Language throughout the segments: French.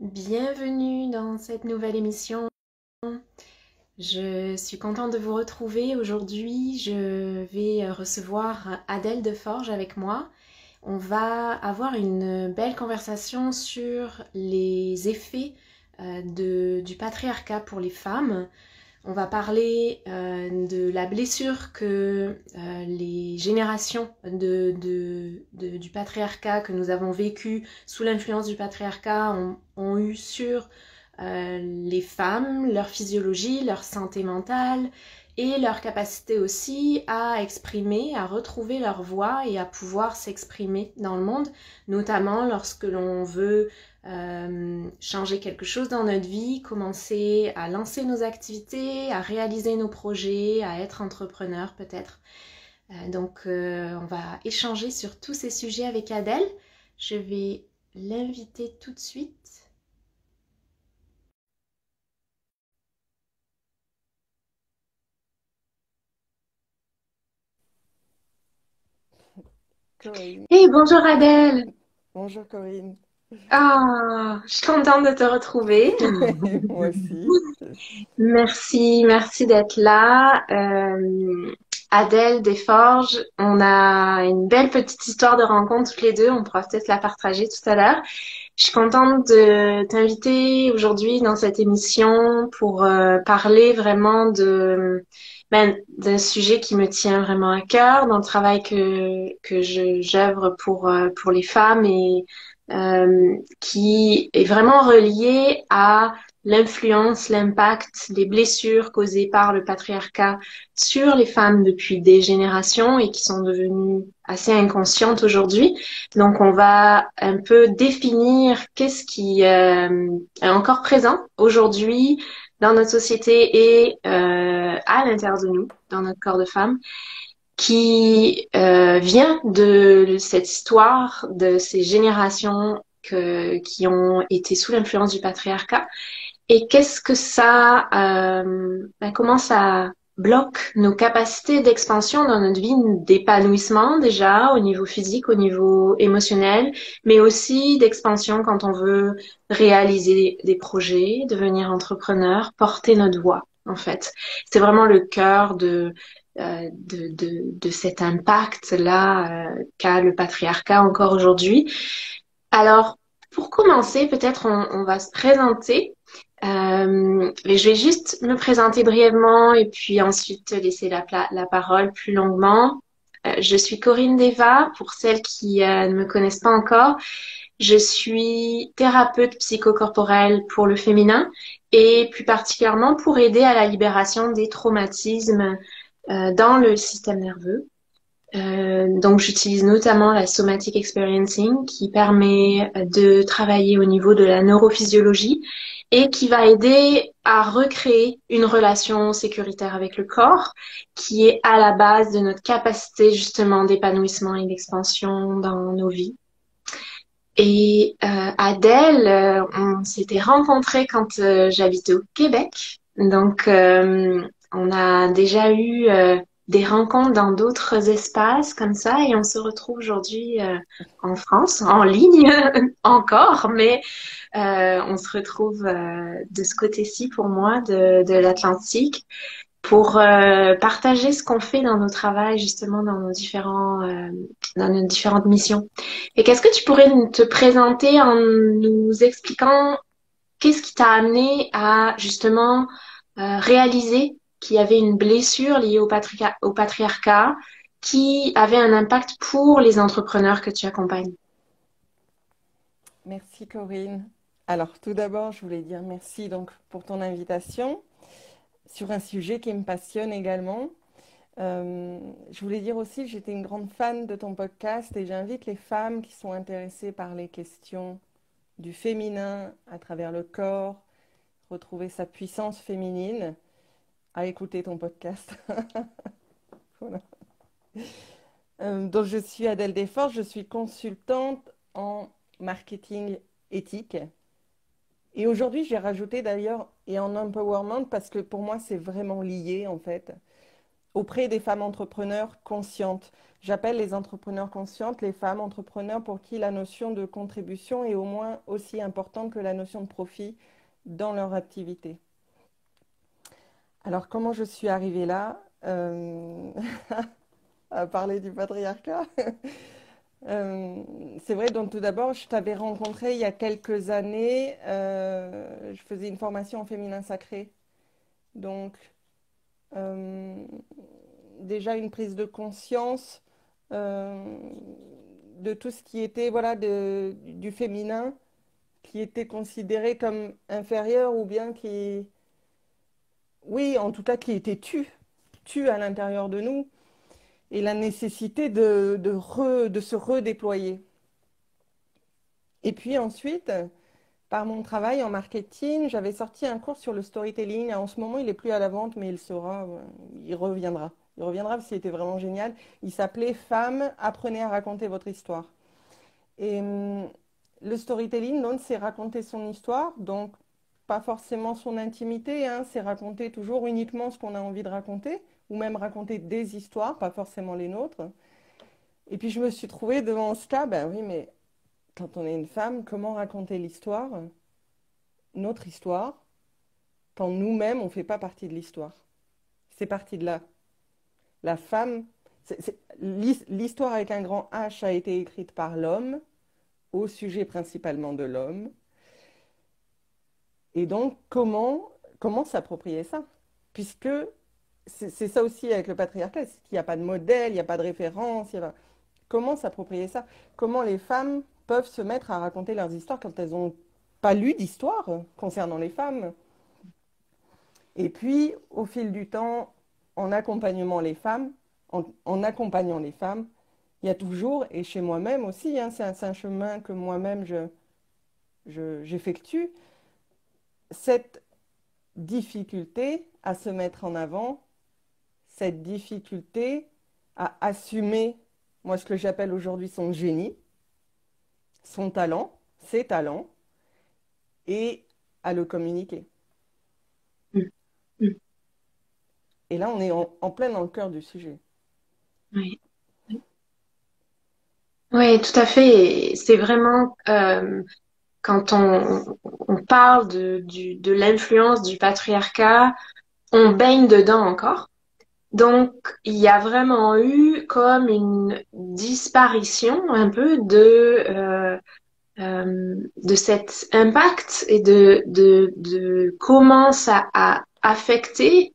Bienvenue dans cette nouvelle émission. Je suis contente de vous retrouver. Aujourd'hui, je vais recevoir Adèle Deforge avec moi. On va avoir une belle conversation sur les effets du patriarcat pour les femmes. On va parler de la blessure que les générations du patriarcat que nous avons vécu sous l'influence du patriarcat ont eu sur les femmes, leur physiologie, leur santé mentale et leur capacité aussi à exprimer, à retrouver leur voix et à pouvoir s'exprimer dans le monde, notamment lorsque l'on veut changer quelque chose dans notre vie, commencer à lancer nos activités, à réaliser nos projets, à être entrepreneur peut-être. On va échanger sur tous ces sujets avec Adèle. Je vais l'inviter tout de suite. Corinne. Hey, bonjour Adèle! Bonjour Corinne. Ah, je suis contente de te retrouver. Moi aussi. Merci d'être là. Adèle Desforges, on a une belle petite histoire de rencontre toutes les deux. On pourra peut-être la partager tout à l'heure. Je suis contente de t'inviter aujourd'hui dans cette émission pour parler vraiment d'un sujet qui me tient vraiment à cœur dans le travail que j'œuvre pour les femmes et qui est vraiment relié à l'influence, l'impact, les blessures causées par le patriarcat sur les femmes depuis des générations et qui sont devenues assez inconscientes aujourd'hui. Donc, on va un peu définir qu'est-ce qui est encore présent aujourd'hui dans notre société et à l'intérieur de nous, dans notre corps de femme, qui vient de cette histoire, de ces générations qui ont été sous l'influence du patriarcat. Et qu'est-ce que comment ça bloque nos capacités d'expansion dans notre vie, d'épanouissement déjà au niveau physique, au niveau émotionnel, mais aussi d'expansion quand on veut réaliser des projets, devenir entrepreneur, porter notre voix, en fait. C'est vraiment le cœur de cet impact-là qu'a le patriarcat encore aujourd'hui. Alors, pour commencer, peut-être on va se présenter. Et je vais juste me présenter brièvement et puis ensuite te laisser la parole plus longuement. Je suis Corinne Deva, pour celles qui ne me connaissent pas encore. Je suis thérapeute psychocorporelle pour le féminin et plus particulièrement pour aider à la libération des traumatismes dans le système nerveux. Donc, j'utilise notamment la somatic experiencing qui permet de travailler au niveau de la neurophysiologie et qui va aider à recréer une relation sécuritaire avec le corps qui est à la base de notre capacité justement d'épanouissement et d'expansion dans nos vies. Et Adèle, on s'était rencontrés quand j'habitais au Québec. Donc, on a déjà eu des rencontres dans d'autres espaces comme ça et on se retrouve aujourd'hui en France, en ligne encore, mais on se retrouve de ce côté-ci pour moi de l'Atlantique pour partager ce qu'on fait dans nos travails, justement dans nos différentes missions. Et qu'est-ce que tu pourrais te présenter en nous expliquant qu'est-ce qui t'a amené à justement réaliser qu'il y avait une blessure liée au patriarcat qui avait un impact pour les entrepreneurs que tu accompagnes? Merci Corinne. Alors tout d'abord, je voulais dire merci donc pour ton invitation sur un sujet qui me passionne également. Je voulais dire aussi que j'étais une grande fan de ton podcast et j'invite les femmes qui sont intéressées par les questions du féminin à travers le corps, retrouver sa puissance féminine, à écouter ton podcast. Voilà. Donc je suis Adèle Desforges, je suis consultante en marketing éthique. Et aujourd'hui, j'ai rajouté d'ailleurs et en empowerment parce que pour moi, c'est vraiment lié en fait. auprès des femmes entrepreneurs conscientes. J'appelle les entrepreneurs conscientes les femmes entrepreneurs pour qui la notion de contribution est au moins aussi importante que la notion de profit dans leur activité. Alors, comment je suis arrivée là à parler du patriarcat? C'est vrai, donc tout d'abord, je t'avais rencontré il y a quelques années. Je faisais une formation en féminin sacré. Donc, euh, déjà une prise de conscience euh, de tout ce qui était voilà, du féminin, qui était considéré comme inférieur ou bien qui, oui, en tout cas, qui était tu à l'intérieur de nous, et la nécessité de se redéployer. Et puis ensuite, par mon travail en marketing, j'avais sorti un cours sur le storytelling. En ce moment, il n'est plus à la vente, mais il sera, il reviendra. Il reviendra parce qu'il était vraiment génial. Il s'appelait Femmes, apprenez à raconter votre histoire. Et le storytelling, donc, c'est raconter son histoire, donc pas forcément son intimité, hein, c'est raconter toujours uniquement ce qu'on a envie de raconter, ou même raconter des histoires, pas forcément les nôtres. Et puis je me suis trouvée devant ce cas, ben oui, mais quand on est une femme, comment raconter l'histoire, notre histoire, quand nous-mêmes, on ne fait pas partie de l'histoire? C'est parti de là. La femme, l'histoire avec un grand H a été écrite par l'homme, au sujet principalement de l'homme. Et donc, comment s'approprier ça? Puisque c'est ça aussi avec le patriarcat, c'est qu'il n'y a pas de modèle, il n'y a pas de référence. Comment s'approprier ça? Comment les femmes peuvent se mettre à raconter leurs histoires quand elles n'ont pas lu d'histoire concernant les femmes? Et puis, au fil du temps, en accompagnant les femmes, en accompagnant les femmes, il y a toujours, et chez moi-même aussi, hein, c'est un chemin que moi-même j'effectue, cette difficulté à se mettre en avant, cette difficulté à assumer, moi ce que j'appelle aujourd'hui son génie, son talent, ses talents, et à le communiquer. Mm. Mm. Et là, on est en plein dans le cœur du sujet. Oui. Oui, tout à fait. Et c'est vraiment quand on parle de l'influence du patriarcat, on baigne dedans encore. Donc, il y a vraiment eu comme une disparition un peu de cet impact et de comment ça a affecté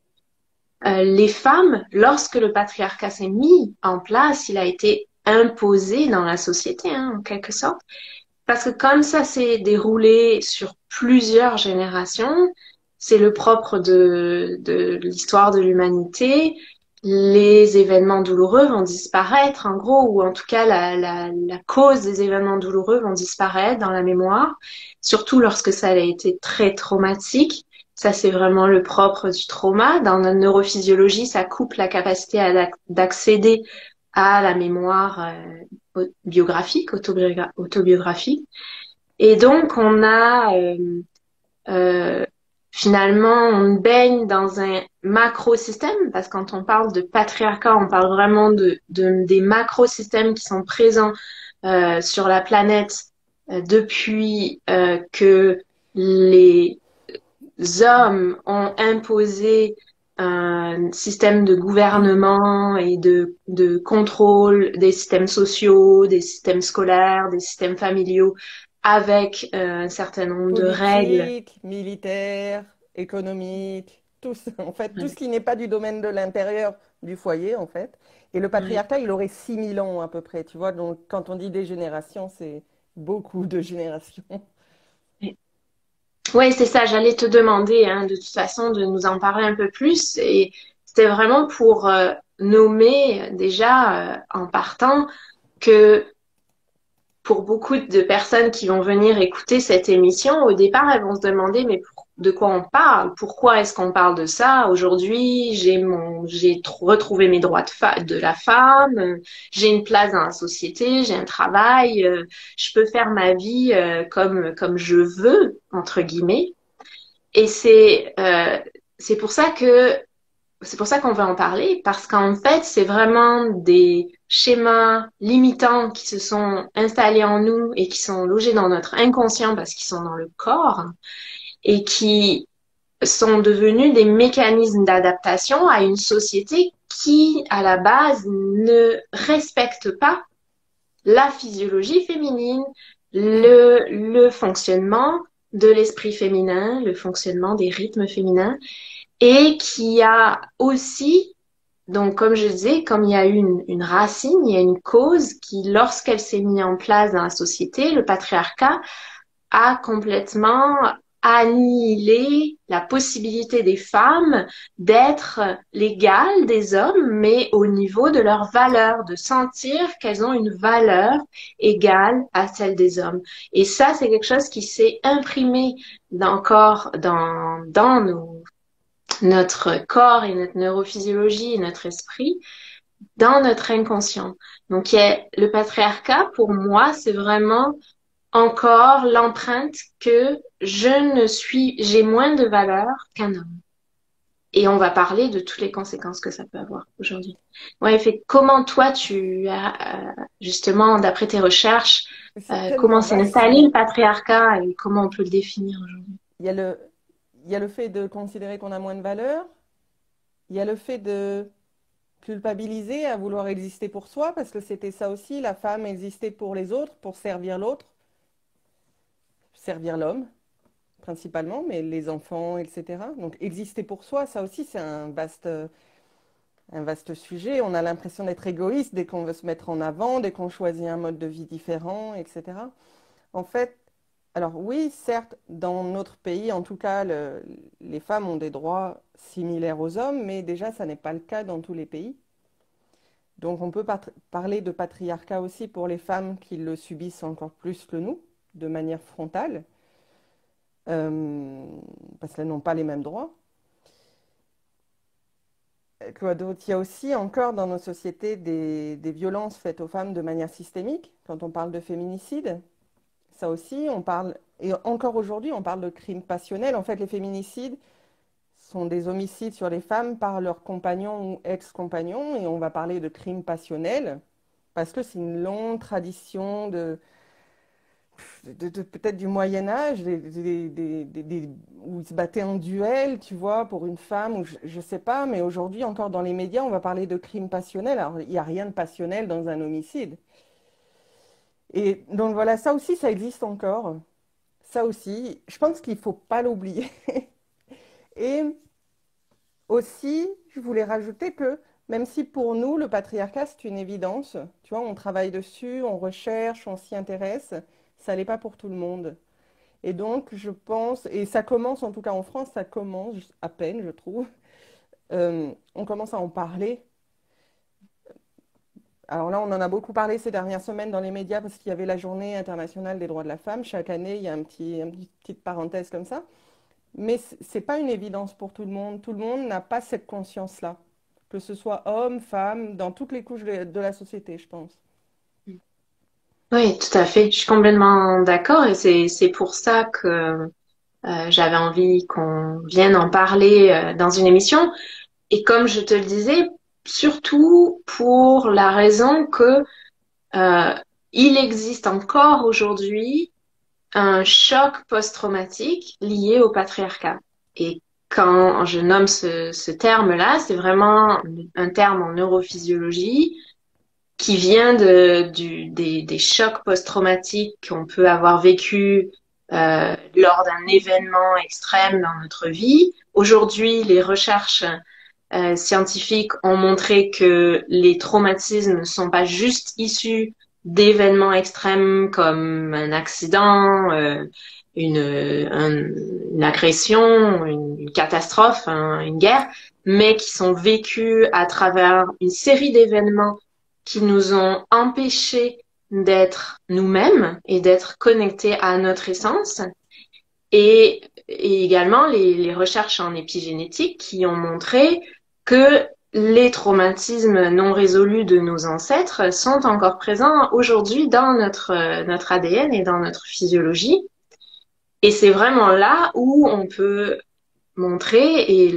les femmes lorsque le patriarcat s'est mis en place, il a été imposé dans la société, hein, en quelque sorte. Parce que comme ça s'est déroulé sur plusieurs générations, c'est le propre de l'histoire de l'humanité. Les événements douloureux vont disparaître, en gros, ou en tout cas la cause des événements douloureux vont disparaître dans la mémoire, surtout lorsque ça a été très traumatique. Ça, c'est vraiment le propre du trauma. Dans la neurophysiologie, ça coupe la capacité d'accéder à la mémoire biographique, autobiographique. Et donc, on a euh, finalement, on baigne dans un macro-système, parce que quand on parle de patriarcat, on parle vraiment des macro-systèmes qui sont présents sur la planète depuis que les hommes ont imposé un système de gouvernement et de contrôle des systèmes sociaux, des systèmes scolaires, des systèmes familiaux, avec un certain nombre de règles. Politique, militaire, économique, en fait, tout ce qui n'est pas du domaine de l'intérieur du foyer, en fait. Et le Ouais. patriarcat, il aurait 6000 ans à peu près, tu vois. Donc, quand on dit des générations, c'est beaucoup de générations. Oui, c'est ça. J'allais te demander, hein, de toute façon, de nous en parler un peu plus. Et c'était vraiment pour nommer déjà en partant que pour beaucoup de personnes qui vont venir écouter cette émission, au départ, elles vont se demander, mais de quoi on parle? Pourquoi est-ce qu'on parle de ça? Aujourd'hui, retrouvé mes droits de la femme, j'ai une place dans la société, j'ai un travail, je peux faire ma vie comme je veux, entre guillemets. Et c'est pour ça que c'est pour ça qu'on va en parler, parce qu'en fait, c'est vraiment des schémas limitants qui se sont installés en nous et qui sont logés dans notre inconscient parce qu'ils sont dans le corps et qui sont devenus des mécanismes d'adaptation à une société qui, à la base, ne respecte pas la physiologie féminine, le fonctionnement de l'esprit féminin, le fonctionnement des rythmes féminins, et qui a aussi, donc comme je disais, comme il y a une racine, il y a une cause qui, lorsqu'elle s'est mise en place dans la société, le patriarcat a complètement annihilé la possibilité des femmes d'être l'égale des hommes, mais au niveau de leur valeur, de sentir qu'elles ont une valeur égale à celle des hommes. Et ça, c'est quelque chose qui s'est imprimé encore dans notre corps et notre neurophysiologie et notre esprit, dans notre inconscient. Donc, le patriarcat, pour moi, c'est vraiment encore l'empreinte que j'ai moins de valeur qu'un homme. Et on va parler de toutes les conséquences que ça peut avoir aujourd'hui. Ouais, fait, comment toi tu as, justement, d'après tes recherches, C'est comment tellement s'est vaste. installé le patriarcat et comment on peut le définir aujourd'hui? Il y a il y a le fait de considérer qu'on a moins de valeur. Il y a le fait de culpabiliser à vouloir exister pour soi, parce que c'était ça aussi, la femme existait pour les autres, pour servir l'autre, servir l'homme principalement, mais les enfants, etc. Donc exister pour soi, ça aussi, c'est un vaste sujet. On a l'impression d'être égoïste dès qu'on veut se mettre en avant, dès qu'on choisit un mode de vie différent, etc. En fait, alors oui, certes, dans notre pays, en tout cas, les femmes ont des droits similaires aux hommes, mais déjà, ça n'est pas le cas dans tous les pays. Donc on peut parler de patriarcat aussi pour les femmes qui le subissent encore plus que nous, de manière frontale, euh, parce qu'elles n'ont pas les mêmes droits. Quoi d'autre? Il y a aussi encore dans nos sociétés des violences faites aux femmes de manière systémique. Quand on parle de féminicide, ça aussi, on parle, et encore aujourd'hui, on parle de crimes passionnels. En fait, les féminicides sont des homicides sur les femmes par leurs compagnons ou ex-compagnons, et on va parler de crimes passionnels parce que c'est une longue tradition peut-être du Moyen Âge, où ils se battaient en duel, tu vois, pour une femme, ou je ne sais pas, mais aujourd'hui, encore dans les médias, on va parler de crimes passionnels. Alors, il n'y a rien de passionnel dans un homicide. Et donc voilà, ça aussi, ça existe encore. Ça aussi, je pense qu'il ne faut pas l'oublier. Et aussi, je voulais rajouter que même si pour nous, le patriarcat, c'est une évidence, tu vois, on travaille dessus, on recherche, on s'y intéresse, ça n'est pas pour tout le monde. Et donc, je pense, et ça commence, en tout cas en France, ça commence à peine, je trouve. On commence à en parler. Alors là, on en a beaucoup parlé ces dernières semaines dans les médias parce qu'il y avait la Journée internationale des droits de la femme. Chaque année, il y a une petite parenthèse comme ça. Mais ce n'est pas une évidence pour tout le monde. Tout le monde n'a pas cette conscience-là, que ce soit homme, femme, dans toutes les couches de la société, je pense. Oui, tout à fait. Je suis complètement d'accord et c'est pour ça que j'avais envie qu'on vienne en parler dans une émission. Et comme je te le disais, surtout pour la raison que euh, il existe encore aujourd'hui un choc post-traumatique lié au patriarcat. Et quand je nomme ce terme-là, c'est vraiment un terme en neurophysiologie qui vient des chocs post-traumatiques qu'on peut avoir vécu lors d'un événement extrême dans notre vie. Aujourd'hui, les recherches scientifiques ont montré que les traumatismes ne sont pas juste issus d'événements extrêmes comme un accident, une agression, une catastrophe, une guerre, mais qui sont vécus à travers une série d'événements qui nous ont empêchés d'être nous-mêmes et d'être connectés à notre essence. Et également les recherches en épigénétique qui ont montré que les traumatismes non résolus de nos ancêtres sont encore présents aujourd'hui dans notre ADN et dans notre physiologie. Et c'est vraiment là où on peut montrer et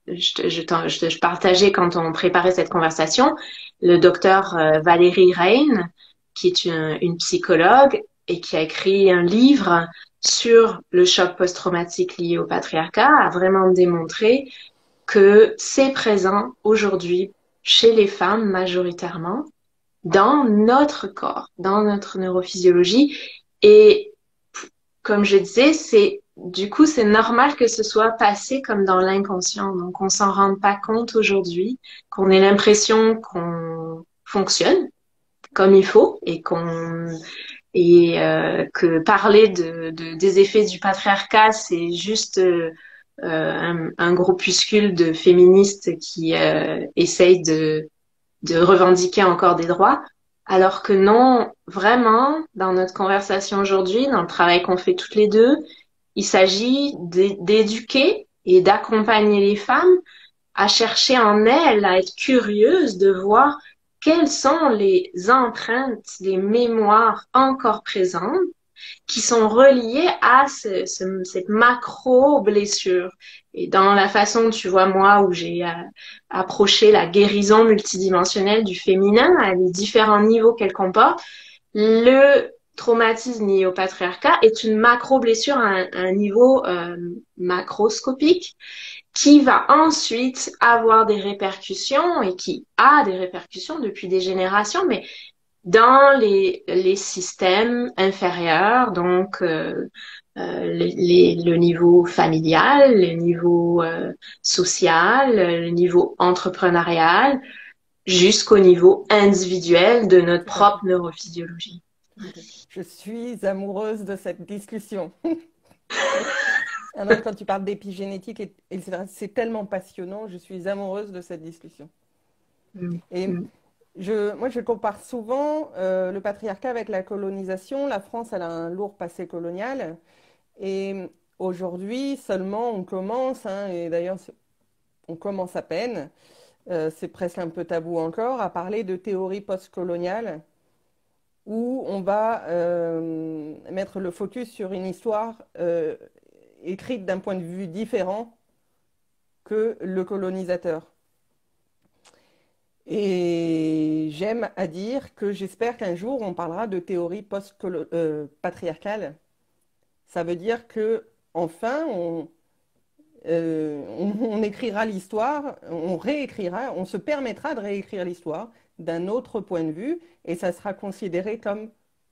je partageais quand on préparait cette conversation, le docteur Valérie Reine, qui est une psychologue et qui a écrit un livre sur le choc post-traumatique lié au patriarcat, a vraiment démontré que c'est présent aujourd'hui chez les femmes majoritairement dans notre corps, dans notre neurophysiologie. Et comme je disais, du coup, c'est normal que ce soit passé comme dans l'inconscient. Donc, on s'en rende pas compte aujourd'hui, qu'on ait l'impression qu'on fonctionne comme il faut et que parler des effets du patriarcat, c'est juste un groupuscule de féministes qui essayent de revendiquer encore des droits, alors que non, vraiment, dans notre conversation aujourd'hui, dans le travail qu'on fait toutes les deux, il s'agit d'éduquer et d'accompagner les femmes à chercher en elles, à être curieuses de voir quelles sont les empreintes, les mémoires encore présentes qui sont reliées à cette macro-blessure. Et dans la façon, tu vois, moi, où j'ai approché la guérison multidimensionnelle du féminin, à les différents niveaux qu'elle comporte, le traumatisme lié au patriarcat est une macro-blessure à un niveau macroscopique qui va ensuite avoir des répercussions et qui a des répercussions depuis des générations, mais dans les systèmes inférieurs, donc le niveau familial, le niveau social, le niveau entrepreneurial, jusqu'au niveau individuel de notre Tout à fait. propre neurophysiologie. Tout à fait. Je suis amoureuse de cette discussion. Ah non, quand tu parles d'épigénétique, et c'est tellement passionnant, je suis amoureuse de cette discussion. Mm. Et Mm. moi, je compare souvent le patriarcat avec la colonisation. La France, elle a un lourd passé colonial. Et aujourd'hui, seulement, on commence, hein, et d'ailleurs, on commence à peine, c'est presque un peu tabou encore, à parler de théorie postcoloniale, où on va mettre le focus sur une histoire écrite d'un point de vue différent que le colonisateur. Et j'aime à dire que j'espère qu'un jour on parlera de théorie post-patriarcale. Ça veut dire que enfin on écrira l'histoire, on réécrira, on se permettra de réécrire l'histoire d'un autre point de vue et ça sera considéré comme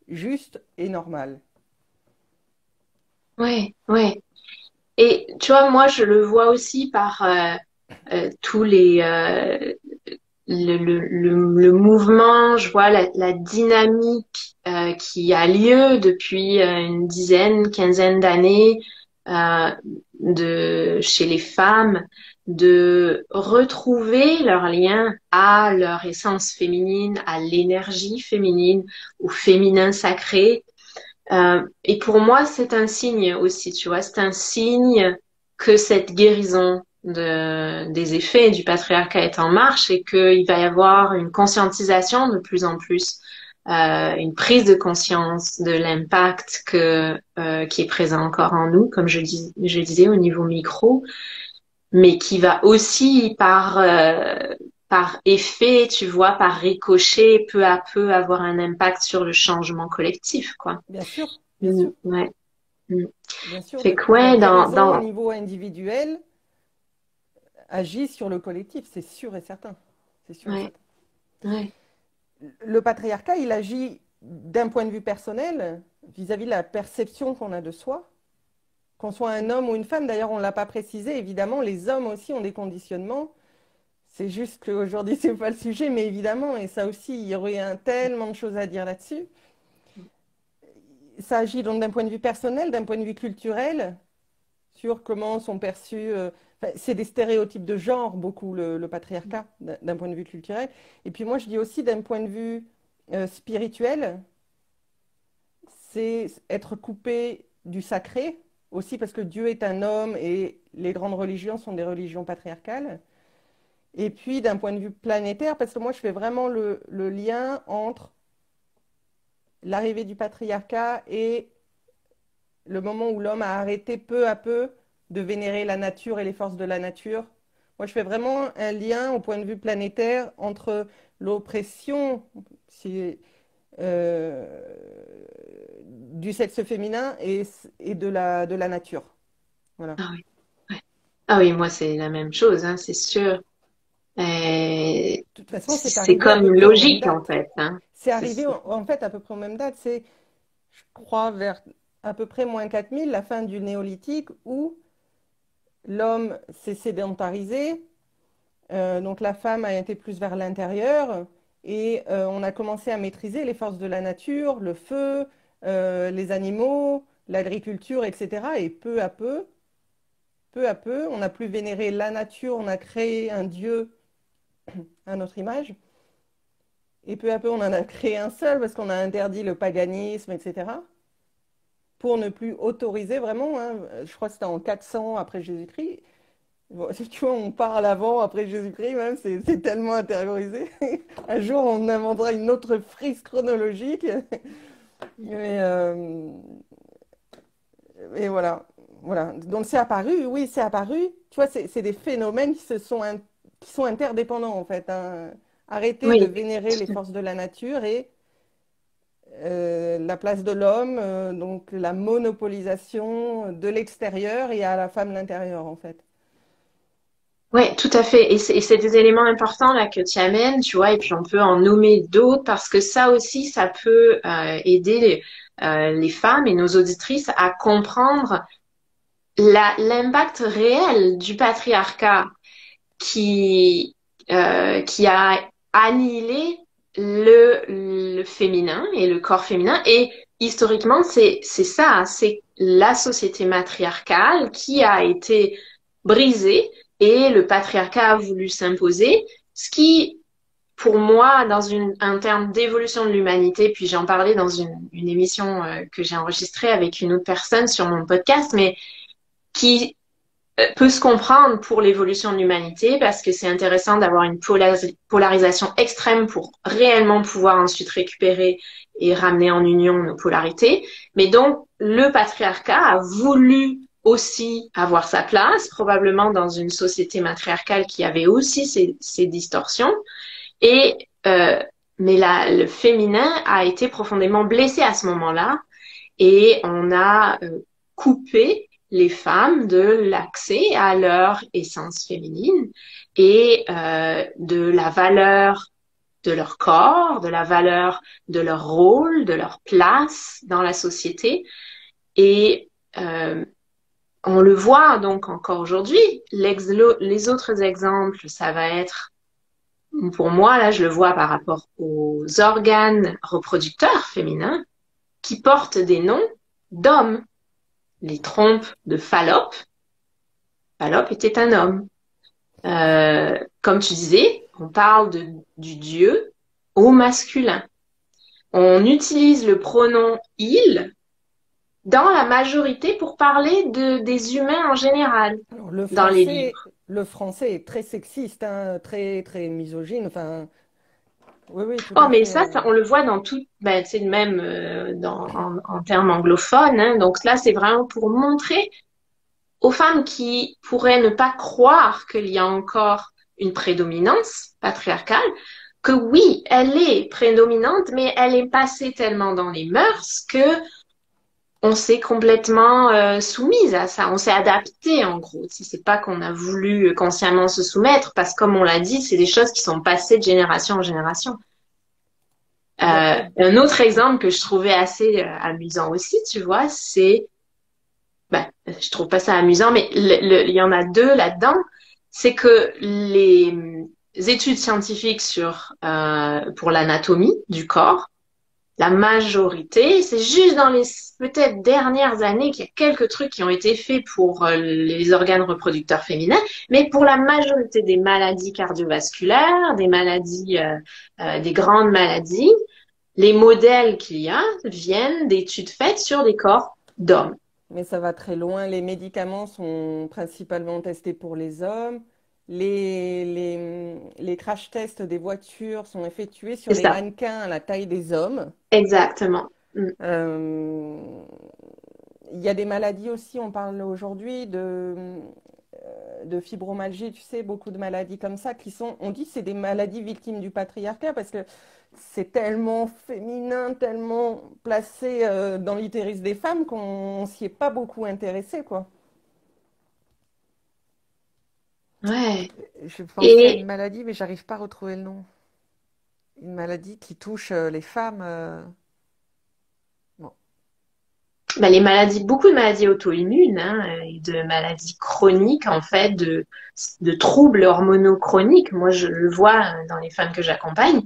juste et normal. Ouais, ouais. Et tu vois, moi, je le vois aussi par tous le mouvement, je vois la dynamique qui a lieu depuis une dizaine, quinzaine d'années euh, chez les femmes de retrouver leur lien à leur essence féminine, à l'énergie féminine, au féminin sacré. Et pour moi, c'est un signe aussi, tu vois, c'est un signe que cette guérison des effets du patriarcat est en marche et qu'il va y avoir une conscientisation de plus en plus, une prise de conscience de l'impact qui est présent encore en nous, comme je disais, au niveau micro, mais qui va aussi par effet, tu vois, par ricochet, peu à peu avoir un impact sur le changement collectif, quoi. Bien sûr, bien Mm, sûr, ouais. Mm. bien sûr. Fait que La ouais, guérison au niveau individuel agit sur le collectif, c'est sûr et certain. C'est sûr et ouais, certain. ouais. Le patriarcat, il agit d'un point de vue personnel vis-à-vis de la perception qu'on a de soi, qu'on soit un homme ou une femme. D'ailleurs, on ne l'a pas précisé, évidemment, les hommes aussi ont des conditionnements. C'est juste qu'aujourd'hui, ce n'est pas le sujet, mais évidemment, et ça aussi, il y aurait tellement de choses à dire là-dessus. Ça agit donc d'un point de vue personnel, d'un point de vue culturel, sur comment sont perçus. Enfin, c'est des stéréotypes de genre, beaucoup, le patriarcat, d'un point de vue culturel. Et puis moi, je dis aussi d'un point de vue spirituel, c'est être coupé du sacré, aussi parce que Dieu est un homme et les grandes religions sont des religions patriarcales. Et puis d'un point de vue planétaire, parce que moi, je fais vraiment le lien entre l'arrivée du patriarcat et le moment où l'homme a arrêté peu à peu de vénérer la nature et les forces de la nature. Moi, je fais vraiment un lien au point de vue planétaire entre l'oppression si- euh, du sexe féminin et de la nature. Voilà. Ah oui, ouais. Ah oui, moi, c'est la même chose, hein, c'est sûr. Et De toute façon, c'est c'est arrivé à comme peu une près aux mêmes logique, en dates. fait, hein. C'est arrivé en fait à peu près aux mêmes dates. C'est, je crois, vers à peu près moins 4000, la fin du néolithique, où l'homme s'est sédentarisé. Donc la femme a été plus vers l'intérieur et on a commencé à maîtriser les forces de la nature, le feu, les animaux, l'agriculture, etc. Et peu à peu, on n'a plus vénéré la nature, on a créé un dieu à notre image. Et peu à peu, on en a créé un seul parce qu'on a interdit le paganisme, etc. Pour ne plus autoriser vraiment, hein, je crois que c'était en 400 après Jésus-Christ. Bon, tu vois, on parle avant, après Jésus-Christ, même, c'est tellement intériorisé. Un jour, on inventera une autre frise chronologique. Mais, et voilà. Voilà. Donc, c'est apparu, oui, c'est apparu. Tu vois, c'est des phénomènes qui sont interdépendants, en fait, hein. Arrêter de Oui, vénérer les forces de la nature et la place de l'homme, donc la monopolisation de l'extérieur et à la femme l'intérieur, en fait. ouais, tout à fait. Et c'est des éléments importants là que tu amènes, tu vois, et puis on peut en nommer d'autres parce que ça aussi, ça peut aider les femmes et nos auditrices à comprendre l'impact réel du patriarcat qui a annihilé le féminin et le corps féminin. Et historiquement, c'est ça, hein, c'est la société matriarcale qui a été brisée et le patriarcat a voulu s'imposer, ce qui, pour moi, dans un terme d'évolution de l'humanité, puis j'en parlais dans une émission que j'ai enregistrée avec une autre personne sur mon podcast, mais qui peut se comprendre pour l'évolution de l'humanité parce que c'est intéressant d'avoir une polarisation extrême pour réellement pouvoir ensuite récupérer et ramener en union nos polarités. Mais donc, le patriarcat a voulu aussi avoir sa place, probablement dans une société matriarcale qui avait aussi ses distorsions. Et mais le féminin a été profondément blessé à ce moment-là et on a coupé les femmes de l'accès à leur essence féminine et de la valeur de leur corps, de la valeur de leur rôle, de leur place dans la société. Et on le voit donc encore aujourd'hui. Les autres exemples, ça va être, pour moi, là, je le vois par rapport aux organes reproducteurs féminins qui portent des noms d'hommes. Les trompes de Fallope. Fallope était un homme. Comme tu disais, on parle du dieu au masculin. On utilise le pronom il dans la majorité pour parler des humains en général Alors, dans les livres. le français est très sexiste, hein, très, très misogyne. Enfin, oui, oui, tout Oh, à mais fait. ça, on le voit dans tout, ben, c'est même en termes anglophones, hein. Donc là, c'est vraiment pour montrer aux femmes qui pourraient ne pas croire qu'il y a encore une prédominance patriarcale, que oui, elle est prédominante, mais elle est passée tellement dans les mœurs que on s'est complètement soumise à ça, on s'est adapté en gros. Si c'est pas qu'on a voulu consciemment se soumettre, parce que comme on l'a dit, c'est des choses qui sont passées de génération en génération. Il y a pas. Un autre exemple que je trouvais assez amusant aussi, tu vois, c'est ben, je trouve pas ça amusant, mais il y en a deux là-dedans. C'est que les études scientifiques pour l'anatomie du corps, la majorité, c'est juste dans les peut-être dernières années qu'il y a quelques trucs qui ont été faits pour les organes reproducteurs féminins, mais pour la majorité des maladies cardiovasculaires, des maladies, des grandes maladies, les modèles qu'il y a viennent d'études faites sur des corps d'hommes. Mais ça va très loin. Les médicaments sont principalement testés pour les hommes. Les crash tests des voitures sont effectués sur C'est les ça. mannequins à la taille des hommes. Exactement. Mm. Euh, il y a des maladies aussi, on parle aujourd'hui de fibromyalgie, tu sais, beaucoup de maladies comme ça qui sont, on dit, c'est des maladies victimes du patriarcat parce que c'est tellement féminin, tellement placé dans l'utérus des femmes qu'on s'y est pas beaucoup intéressé, quoi. Ouais. Je pensais à une Et maladie, mais j'arrive pas à retrouver le nom. Une maladie qui touche les femmes. Bon. bah, les maladies, beaucoup de maladies auto-immunes, hein, et de maladies chroniques, en fait, de troubles hormonaux chroniques. Moi, je le vois dans les femmes que j'accompagne.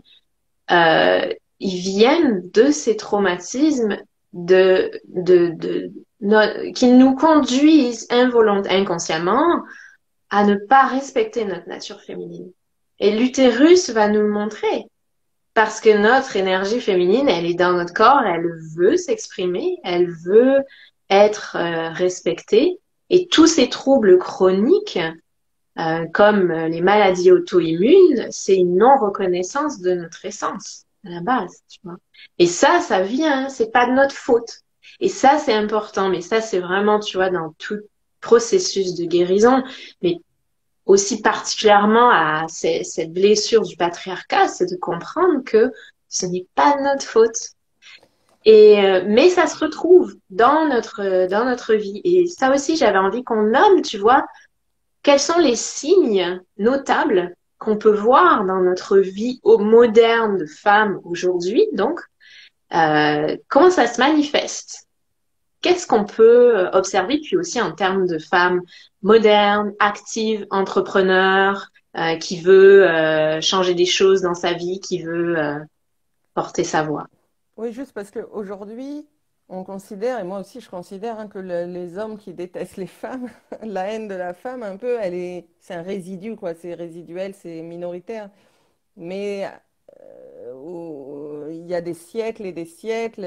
euh, Ils viennent de ces traumatismes qui nous conduisent inconsciemment à ne pas respecter notre nature féminine. Et l'utérus va nous le montrer. Parce que notre énergie féminine, elle est dans notre corps, elle veut s'exprimer, elle veut être respectée. Et tous ces troubles chroniques, comme les maladies auto-immunes, c'est une non-reconnaissance de notre essence à la base, tu vois. Et ça vient, hein, c'est pas de notre faute. Et ça, c'est important. Mais ça, c'est vraiment, tu vois, dans tout processus de guérison. Mais aussi particulièrement à cette blessure du patriarcat, c'est de comprendre que ce n'est pas de notre faute. Et mais ça se retrouve dans notre vie. Et ça aussi, j'avais envie qu'on nomme, tu vois, quels sont les signes notables qu'on peut voir dans notre vie moderne de femme aujourd'hui. Donc, comment ça se manifeste? Qu'est-ce qu'on peut observer, puis aussi en termes de femmes modernes, actives, entrepreneurs, qui veut changer des choses dans sa vie, qui veut porter sa voix. Oui, juste parce qu'aujourd'hui, on considère, et moi aussi je considère, hein, que les hommes qui détestent les femmes, la haine de la femme, un peu, c'est un résidu, quoi. C'est résiduel, c'est minoritaire. Mais il y a des siècles et des siècles,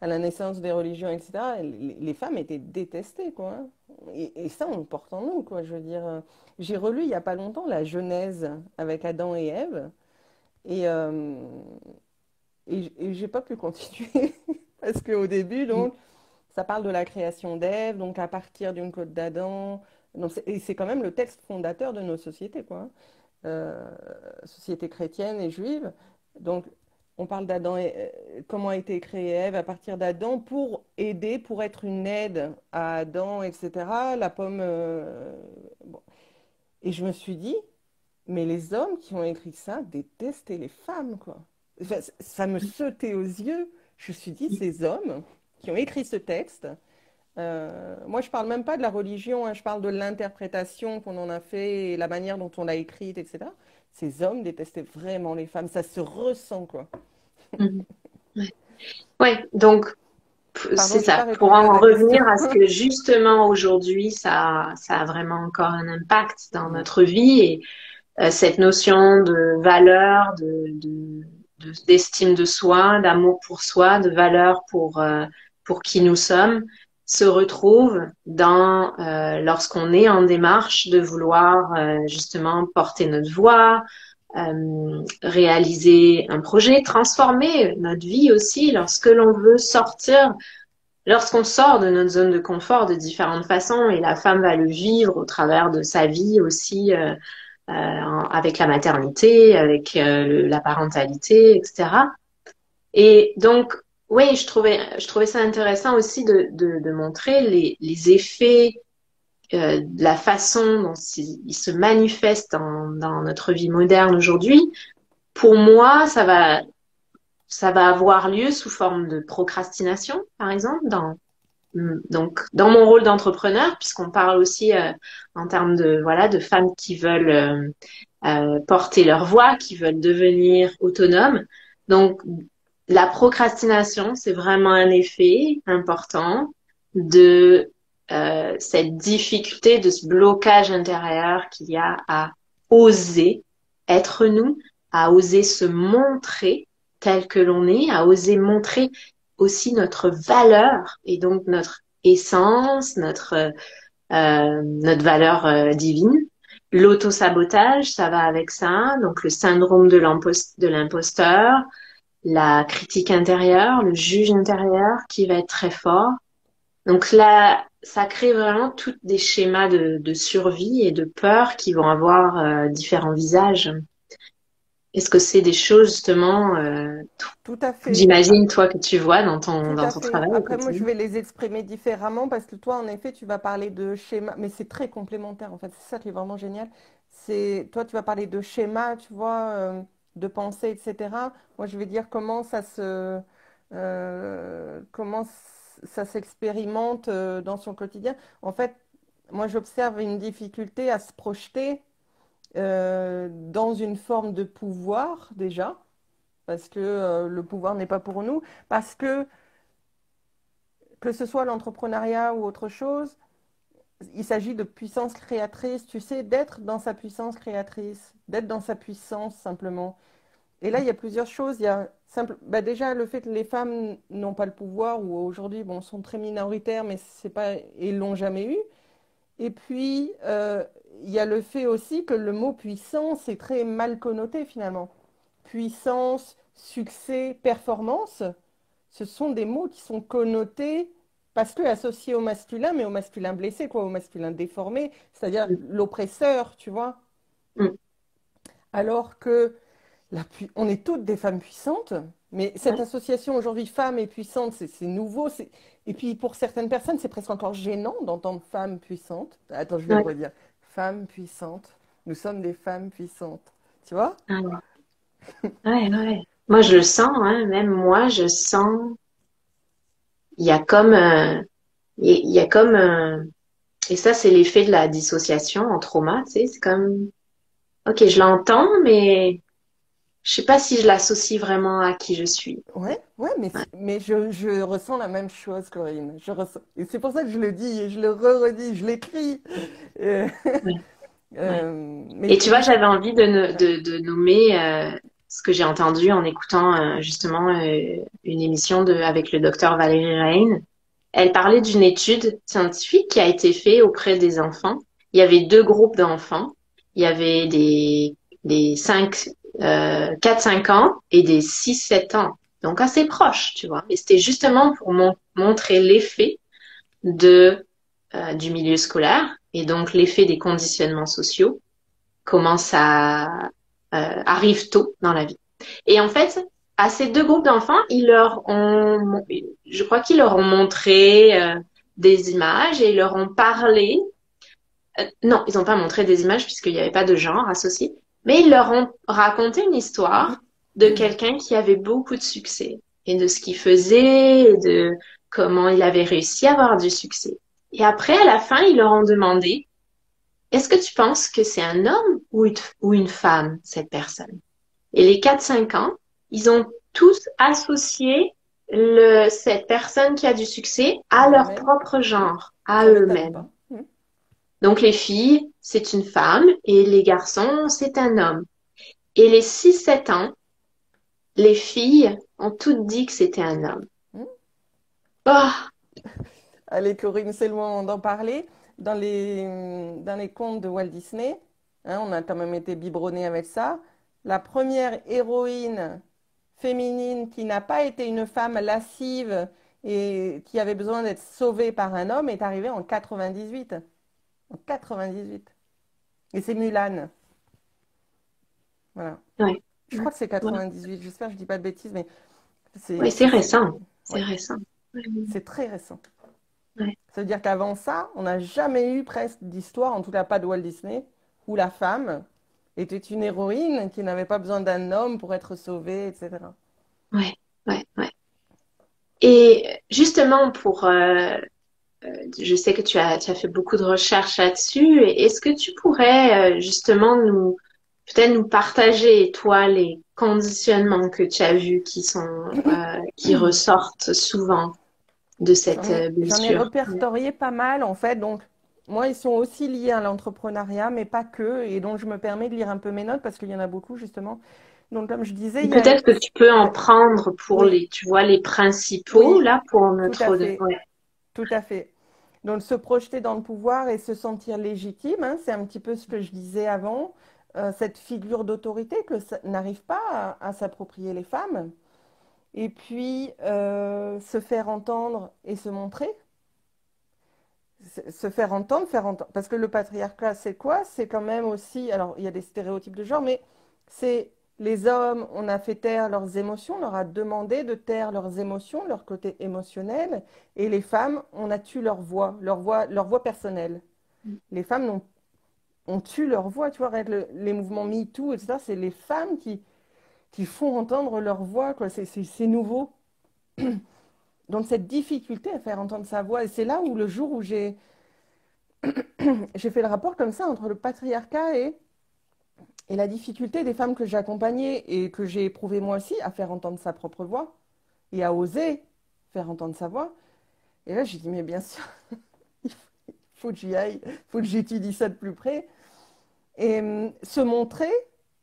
à la naissance des religions, etc., les femmes étaient détestées, quoi, hein. Et ça, on le porte en nous, quoi. Je veux dire, j'ai relu il n'y a pas longtemps la Genèse avec Adam et Ève. Et, et j'ai pas pu continuer parce qu'au début, donc, ça parle de la création d'Ève, donc à partir d'une côte d'Adam. Et c'est quand même le texte fondateur de nos sociétés, quoi, hein. Euh, Société chrétienne et juive. Donc, on parle d'Adam et comment a été créée Ève à partir d'Adam pour aider, pour être une aide à Adam, etc. La pomme. Bon. Et je me suis dit, mais les hommes qui ont écrit ça détestaient les femmes, quoi. Enfin, ça me sautait aux yeux. Je me suis dit, ces hommes qui ont écrit ce texte, moi je parle même pas de la religion, hein, je parle de l'interprétation qu'on en a fait et la manière dont on l'a écrite, etc. Ces hommes détestaient vraiment les femmes, ça se ressent, quoi. Mhm. Ouais. Ouais, donc Pardon, c'est j'ai pas ça. Pour répondu à en ta question. revenir à ce que justement aujourd'hui, ça a vraiment encore un impact dans Mm. notre vie et cette notion de valeur, d'estime de soi, d'amour pour soi, de valeur pour qui nous sommes, se retrouve lorsqu'on est en démarche de vouloir justement porter notre voix, réaliser un projet, transformer notre vie aussi lorsque l'on veut sortir, lorsqu'on sort de notre zone de confort de différentes façons et la femme va le vivre au travers de sa vie aussi. Avec la maternité, avec la parentalité, etc. Et donc, oui, je trouvais ça intéressant aussi de montrer les effets de la façon dont ils se manifestent dans notre vie moderne aujourd'hui. Pour moi, ça va avoir lieu sous forme de procrastination, par exemple, donc dans mon rôle d'entrepreneur, puisqu'on parle aussi en termes de voilà de femmes qui veulent porter leur voix, qui veulent devenir autonomes. Donc, la procrastination, c'est vraiment un effet important de cette difficulté, de ce blocage intérieur qu'il y a à oser être nous, à oser se montrer tel que l'on est, à oser montrer aussi notre valeur et donc notre essence, notre valeur divine. L'auto-sabotage, ça va avec ça. Donc, le syndrome de l'imposteur, la critique intérieure, le juge intérieur qui va être très fort. Donc là, ça crée vraiment tous des schémas de survie et de peur qui vont avoir différents visages. Est-ce que c'est des choses justement, Tout à fait. j'imagine toi que tu vois Tout dans à ton fait. travail au Après, moi, je quotidien? vais les exprimer différemment parce que toi, en effet, tu vas parler de schéma, mais c'est très complémentaire, en fait. C'est ça qui est vraiment génial. C'est, toi, tu vas parler de schéma, tu vois, de pensée, etc. Moi, je vais dire ça s'expérimente dans son quotidien. En fait, moi, j'observe une difficulté à se projeter dans une forme de pouvoir, déjà, parce que le pouvoir n'est pas pour nous, parce que ce soit l'entrepreneuriat ou autre chose, il s'agit de puissance créatrice, tu sais, d'être dans sa puissance créatrice, d'être dans sa puissance simplement. Et là, il y a plusieurs choses. Il y a bah déjà le fait que les femmes n'ont pas le pouvoir, ou aujourd'hui, bon, sont très minoritaires, mais c'est pas, ils l'ont jamais eu. Et puis, il y a le fait aussi que le mot puissance est très mal connoté finalement. Puissance, succès, performance, ce sont des mots qui sont connotés parce que associés au masculin, mais au masculin blessé, quoi, au masculin déformé, c'est-à-dire Mm, l'oppresseur, tu vois. mm, Alors que on est toutes des femmes puissantes, mais cette ouais. association aujourd'hui femme et puissante, c'est nouveau. Et puis pour certaines personnes, c'est presque encore gênant d'entendre femme puissante. Attends, je vais le Ouais. redire. Femme puissante. Nous sommes des femmes puissantes. Tu vois? Ah ouais. Ouais, ouais. Moi, je le sens, hein, même moi, je sens, il y a comme, il y a comme, et ça, c'est l'effet de la dissociation en trauma, tu sais, c'est comme, ok, je l'entends, mais je sais pas si je l'associe vraiment à qui je suis. Ouais, ouais, Ouais, mais je ressens la même chose, Corinne. Et c'est pour ça que je le dis, et je le re-redis, je l'écris. Euh, ouais, ouais. mais Et tu vois, juste, j'avais envie ouais. de nommer ce que j'ai entendu en écoutant justement une émission avec le docteur Valérie Reine. Elle parlait d'une étude scientifique qui a été faite auprès des enfants. Il y avait deux groupes d'enfants. Il y avait des 4-5 ans et des 6-7 ans. Donc assez proches, tu vois. Et c'était justement pour montrer l'effet du milieu scolaire et donc l'effet des conditionnements sociaux, comment ça arrive tôt dans la vie. Et en fait, à ces deux groupes d'enfants, je crois qu'ils leur ont montré des images et ils leur ont parlé. Non, ils n'ont pas montré des images puisqu'il n'y avait pas de genre associé, mais ils leur ont raconté une histoire de quelqu'un qui avait beaucoup de succès et de ce qu'il faisait et de comment il avait réussi à avoir du succès. Et après, à la fin, ils leur ont demandé, est-ce que tu penses que c'est un homme ou une femme, cette personne? Et les 4-5 ans, ils ont tous associé cette personne qui a du succès à À leur eux-mêmes. propre genre, à Ça m'étonne eux-mêmes. pas. Donc les filles, c'est une femme et les garçons, c'est un homme. Et les 6-7 ans, les filles ont toutes dit que c'était un homme. Hmm. Oh, Allez, Corinne, c'est le moment d'en parler. Dans les contes de Walt Disney, hein, on a quand même été biberonné avec ça. La première héroïne féminine qui n'a pas été une femme lascive et qui avait besoin d'être sauvée par un homme est arrivée en 98. En 98. Et c'est Mulan. Voilà. ouais, Je crois que c'est ouais, 98. J'espère que je dis pas de bêtises, mais ouais, c'est récent. C'est ouais, récent. Ouais, c'est très récent. ouais, Ça veut dire qu'avant ça, on n'a jamais eu presque d'histoire, en tout cas pas de Walt Disney, où la femme était une héroïne qui n'avait pas besoin d'un homme pour être sauvée, etc. ouais, ouais, ouais. Et justement, je sais que tu as fait beaucoup de recherches là-dessus. Est-ce que tu pourrais justement peut-être nous partager, toi, les conditionnements que tu as vus qui ressortent souvent de cette J'en ai blessure? répertorié pas mal, en fait. Donc, moi, ils sont aussi liés à l'entrepreneuriat, mais pas que. Et donc, je me permets de lire un peu mes notes parce qu'il y en a beaucoup, justement. Donc, comme je disais, il y a... Peut-être que tu peux en Ouais, prendre pour oui, tu vois, les principaux, oui, là, pour tout à notre... fait. Ouais. Tout à fait. Donc, se projeter dans le pouvoir et se sentir légitime, hein, c'est un petit peu ce que je disais avant, cette figure d'autorité que ça n'arrive pas à s'approprier les femmes. Et puis, se faire entendre et se montrer. se faire entendre. Parce que le patriarcat, c'est quoi? C'est quand même aussi, alors il y a des stéréotypes de genre, mais c'est les hommes, on a fait taire leurs émotions, on leur a demandé de taire leurs émotions, leur côté émotionnel, et les femmes, on a tué leur voix personnelle. Les femmes on tue leur voix, tu vois, regarde les mouvements MeToo, etc. C'est les femmes qui font entendre leur voix, quoi. C'est nouveau. Donc cette difficulté à faire entendre sa voix, et c'est là où le jour où j'ai fait le rapport comme ça entre le patriarcat et la difficulté des femmes que j'ai accompagnées et que j'ai éprouvé moi aussi à faire entendre sa propre voix et à oser faire entendre sa voix. Et là, j'ai dit, mais bien sûr, il faut que j'y aille, il faut que j'étudie ça de plus près. Et se montrer,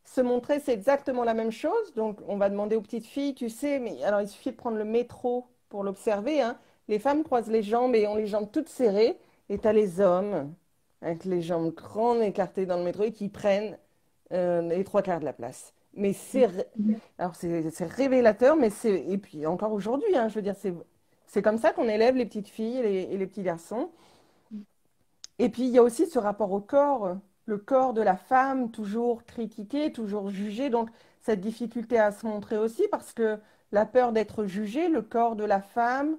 c'est exactement la même chose. Donc, on va demander aux petites filles, tu sais, mais alors il suffit de prendre le métro pour l'observer, hein. Les femmes croisent les jambes et ont les jambes toutes serrées. Et tu as les hommes avec les jambes grandes écartées dans le métro et qui prennent les trois quarts de la place. Mais alors c'est révélateur, mais c'est et puis encore aujourd'hui, hein, je veux dire, c'est comme ça qu'on élève les petites filles et les petits garçons. Et puis, il y a aussi ce rapport au corps, le corps de la femme, toujours critiqué, toujours jugé. Donc, cette difficulté à se montrer aussi, parce que la peur d'être jugée, le corps de la femme,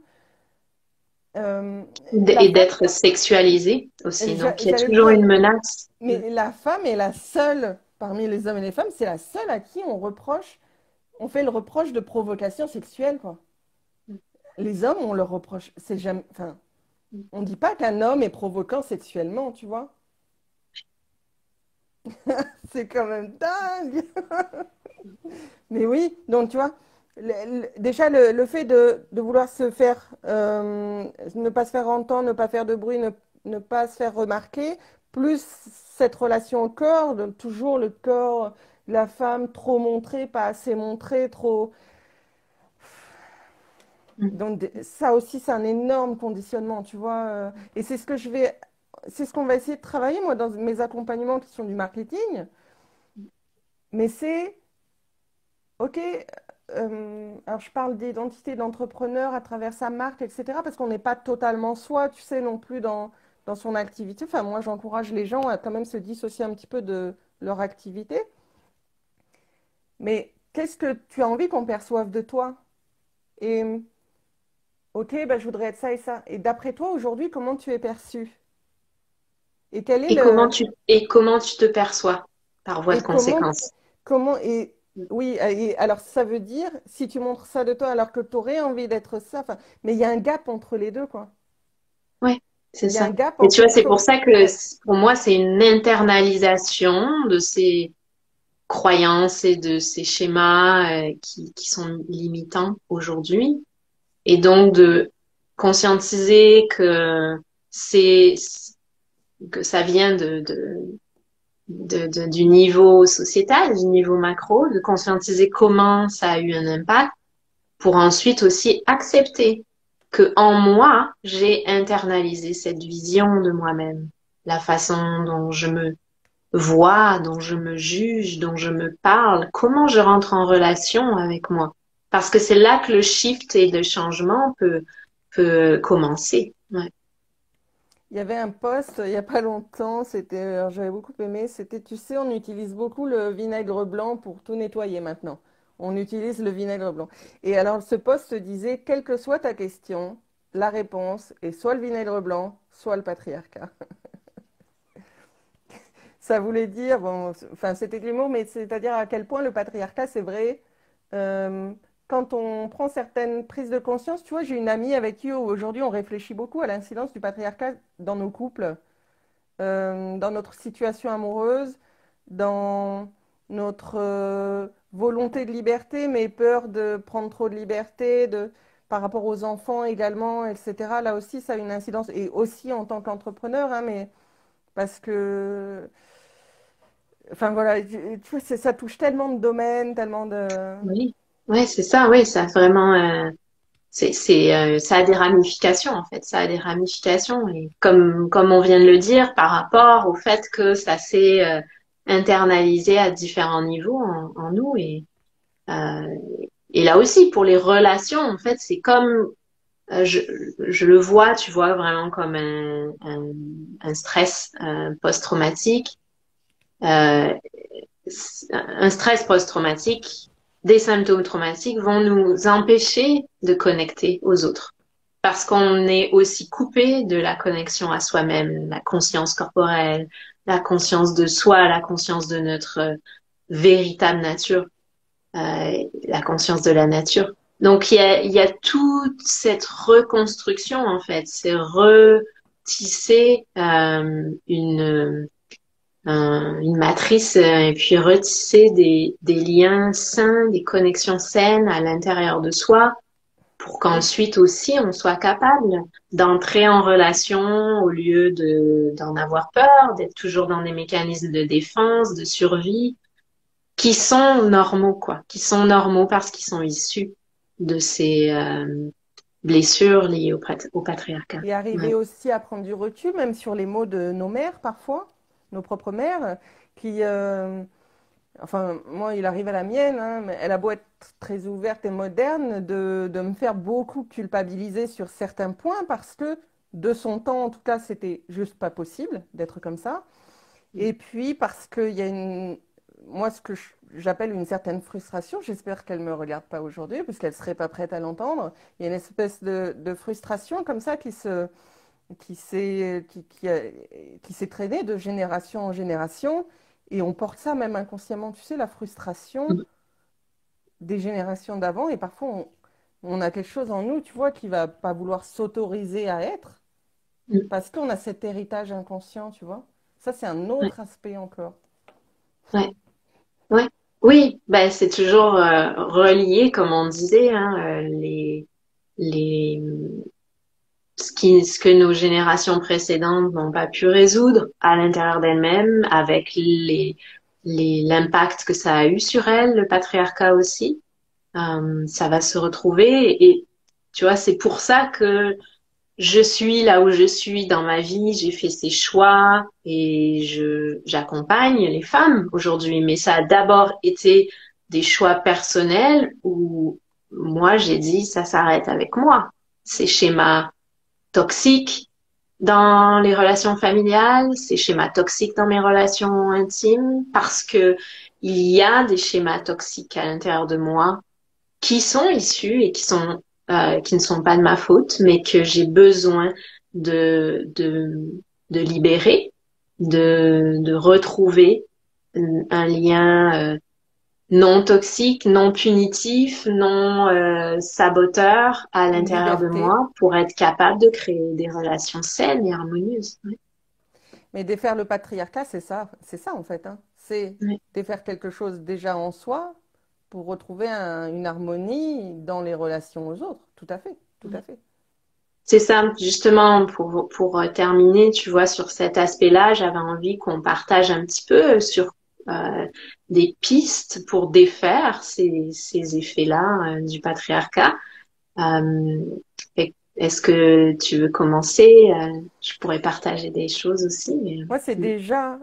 euh, la Et femme, d'être sexualisé aussi. Donc, il y a j'allais le toujours dire, une menace. mais la femme est la seule, parmi les hommes et les femmes, c'est la seule à qui on fait le reproche de provocation sexuelle, quoi. Les hommes, on leur reproche, c'est jamais, enfin, on dit pas qu'un homme est provoquant sexuellement, tu vois. C'est quand même dingue. Mais oui, donc tu vois, déjà le fait de vouloir se faire, ne pas se faire entendre, ne pas faire de bruit, ne pas se faire remarquer, plus cette relation au corps, de toujours le corps, la femme trop montrée, pas assez montrée, trop. Donc ça aussi, c'est un énorme conditionnement, tu vois. Et c'est ce qu'on va essayer de travailler, moi, dans mes accompagnements qui sont du marketing. Mais c'est ok, alors je parle d'identité d'entrepreneur à travers sa marque, etc. Parce qu'on n'est pas totalement soi, tu sais, non plus dans son activité. Enfin, moi, j'encourage les gens à quand même se dissocier un petit peu de leur activité. Mais qu'est-ce que tu as envie qu'on perçoive de toi? Et ok, bah, je voudrais être ça et ça. Et d'après toi, aujourd'hui, comment tu es perçu? Et quel est Et comment tu te perçois par voie de et conséquence? comment, oui, et alors ça veut dire, si tu montres ça de toi alors que tu aurais envie d'être ça, enfin, mais il y a un gap entre les deux, quoi. Ouais, c'est Il y a un ça. gap Et tu entre vois, c'est pour ça que ouais, pour moi, c'est une internalisation de ces croyances et de ces schémas qui sont limitants aujourd'hui. Et donc de conscientiser c'est que ça vient du niveau sociétal, du niveau macro, de conscientiser comment ça a eu un impact pour ensuite aussi accepter que en moi, j'ai internalisé cette vision de moi-même, la façon dont je me vois, dont je me juge, dont je me parle, comment je rentre en relation avec moi. Parce que c'est là que le shift et le changement peut commencer. Ouais. il y avait un post il n'y a pas longtemps, alors j'avais beaucoup aimé, c'était, tu sais, on utilise beaucoup le vinaigre blanc pour tout nettoyer maintenant. On utilise le vinaigre blanc. Et alors ce post disait, quelle que soit ta question, la réponse est soit le vinaigre blanc, soit le patriarcat. Ça voulait dire, bon, enfin, c'était les mots, mais c'est-à-dire à quel point le patriarcat, c'est vrai. euh, Quand on prend certaines prises de conscience, tu vois, j'ai une amie avec qui aujourd'hui on réfléchit beaucoup à l'incidence du patriarcat dans nos couples, dans notre situation amoureuse, dans notre volonté de liberté, mais peur de prendre trop de liberté, par rapport aux enfants également, etc. Là aussi, ça a une incidence, et aussi en tant qu'entrepreneur, hein, mais parce que enfin voilà, tu vois, ça touche tellement de domaines, tellement de... Oui, ouais, c'est ça, oui, ça a vraiment, ça a des ramifications en fait, ça a des ramifications et comme on vient de le dire, par rapport au fait que ça s'est internalisé à différents niveaux en nous et là aussi pour les relations en fait, c'est comme je, je le vois, tu vois, vraiment comme un stress post-traumatique. Euh, un stress post-traumatique, des symptômes traumatiques vont nous empêcher de connecter aux autres. Parce qu'on est aussi coupé de la connexion à soi-même, la conscience corporelle, la conscience de soi, la conscience de notre véritable nature, la conscience de la nature. Donc il y a toute cette reconstruction en fait, c'est retisser une matrice et puis retisser des liens sains, des connexions saines à l'intérieur de soi pour Oui, qu'ensuite aussi on soit capable d'entrer en relation au lieu d'en avoir peur, d'être toujours dans des mécanismes de défense, de survie qui sont normaux, quoi, qui sont normaux parce qu'ils sont issus de ces blessures liées au patriarcat. et arriver Ouais. aussi à prendre du recul, même sur les mots de nos mères parfois, nos propres mères, qui, enfin, moi, il arrive à la mienne, hein, mais elle a beau être très ouverte et moderne, de me faire beaucoup culpabiliser sur certains points parce que, de son temps, en tout cas, c'était juste pas possible d'être comme ça. Et puis, parce qu'il y a moi, ce que j'appelle une certaine frustration, j'espère qu'elle ne me regarde pas aujourd'hui, parce qu'elle ne serait pas prête à l'entendre. Il y a une espèce de frustration comme ça qui s'est traînée de génération en génération. Et on porte ça même inconsciemment, tu sais, la frustration des générations d'avant. Et parfois, on a quelque chose en nous, tu vois, qui va pas vouloir s'autoriser à être Mm. parce qu'on a cet héritage inconscient, tu vois. Ça, c'est un Ouais, autre aspect encore. ouais, ouais. Oui, ben c'est toujours relié, comme on disait, hein, les, ce que nos générations précédentes n'ont pas pu résoudre à l'intérieur d'elles-mêmes, avec l'impact que ça a eu sur elles, le patriarcat aussi. Ça va se retrouver et tu vois, c'est pour ça que je suis là où je suis dans ma vie, j'ai fait ces choix et j'accompagne les femmes aujourd'hui. Mais ça a d'abord été des choix personnels où moi j'ai dit ça s'arrête avec moi. Ces schémas toxiques dans les relations familiales, ces schémas toxiques dans mes relations intimes, parce que il y a des schémas toxiques à l'intérieur de moi qui sont issus et qui ne sont pas de ma faute, mais que j'ai besoin de, de, de libérer, de retrouver un lien non toxique, non punitif, non saboteur à Une l'intérieur de liberté. moi pour être capable de créer des relations saines et harmonieuses. Ouais. Mais défaire le patriarcat, c'est ça en fait, hein. C'est Ouais. défaire quelque chose déjà en soi pour retrouver une harmonie dans les relations aux autres. Tout à fait, tout à fait. C'est ça, justement, pour terminer, tu vois, sur cet aspect-là, j'avais envie qu'on partage un petit peu sur des pistes pour défaire ces effets-là du patriarcat. Euh, Est-ce que tu veux commencer? Je pourrais partager des choses aussi, mais... Moi, c'est déjà,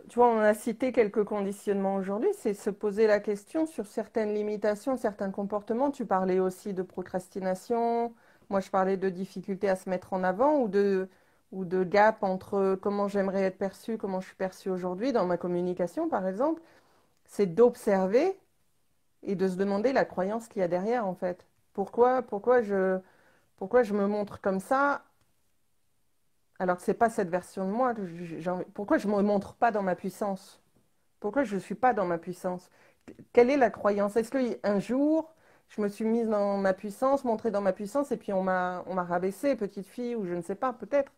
tu vois, on a cité quelques conditionnements aujourd'hui, c'est se poser la question sur certaines limitations, certains comportements. Tu parlais aussi de procrastination, moi je parlais de difficulté à se mettre en avant ou de gap entre comment j'aimerais être perçue, comment je suis perçue aujourd'hui dans ma communication, par exemple. C'est d'observer et de se demander la croyance qu'il y a derrière, en fait. Pourquoi je me montre comme ça alors que c'est pas cette version de moi pourquoi je me montre pas dans ma puissance? Pourquoi je ne suis pas dans ma puissance? Quelle est la croyance? Est-ce qu'un jour, je me suis mise dans ma puissance, montrée dans ma puissance, et puis on m'a rabaissée, petite fille, ou je ne sais pas, peut-être,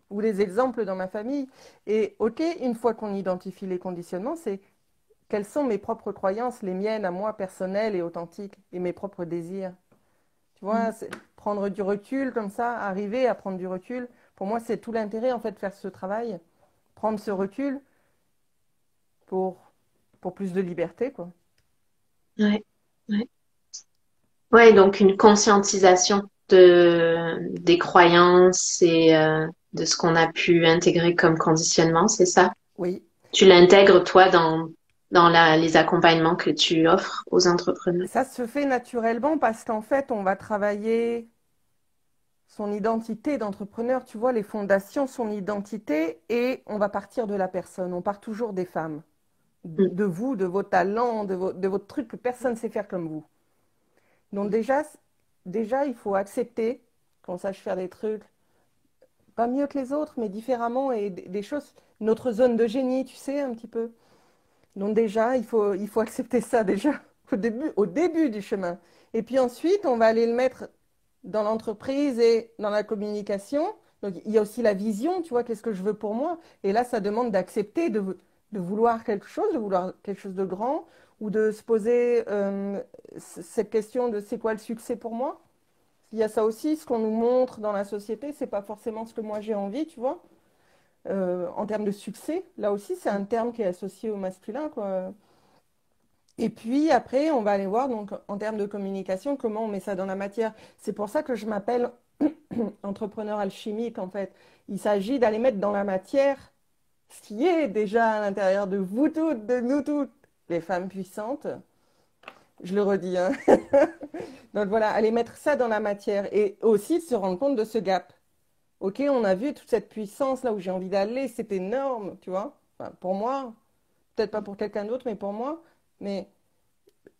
ou les exemples dans ma famille. Et ok, une fois qu'on identifie les conditionnements, c'est quelles sont mes propres croyances, les miennes à moi, personnelles et authentiques, et mes propres désirs. Tu vois, prendre du recul comme ça, arriver à prendre du recul, pour moi, c'est tout l'intérêt en fait de faire ce travail, prendre ce recul pour, pour plus de liberté, quoi. Ouais, ouais. Ouais, donc une conscientisation des croyances et de ce qu'on a pu intégrer comme conditionnement, c'est ça? Oui, Tu l'intègres, toi, dans les accompagnements que tu offres aux entrepreneurs. ça se fait naturellement parce qu'en fait, on va travailler. son identité d'entrepreneur, tu vois, les fondations, son identité, et on va partir de la personne. On part toujours des femmes, Mm. de vous, de vos talents, de votre truc que personne ne sait faire comme vous. Donc déjà, il faut accepter qu'on sache faire des trucs pas mieux que les autres, mais différemment, et des choses, notre zone de génie, tu sais, un petit peu. Donc déjà, il faut accepter ça déjà au début du chemin. Et puis ensuite, on va aller le mettre dans l'entreprise et dans la communication. Donc il y a aussi la vision, tu vois, qu'est-ce que je veux pour moi. Et là, ça demande d'accepter de vouloir quelque chose, de vouloir quelque chose de grand, ou de se poser cette question de c'est quoi le succès pour moi. Il y a ça aussi, ce qu'on nous montre dans la société, c'est pas forcément ce que moi j'ai envie, tu vois. En termes de succès, là aussi, c'est un terme qui est associé au masculin, quoi. Et puis après, on va aller voir, donc, en termes de communication, comment on met ça dans la matière. C'est pour ça que je m'appelle entrepreneur alchimique, en fait. Il s'agit d'aller mettre dans la matière ce qui est déjà à l'intérieur de vous toutes, de nous toutes, les femmes puissantes. Je le redis, hein. Donc voilà, aller mettre ça dans la matière et aussi se rendre compte de ce gap. Ok, on a vu toute cette puissance là où j'ai envie d'aller, c'est énorme, tu vois. Enfin, pour moi, peut-être pas pour quelqu'un d'autre, mais pour moi. Mais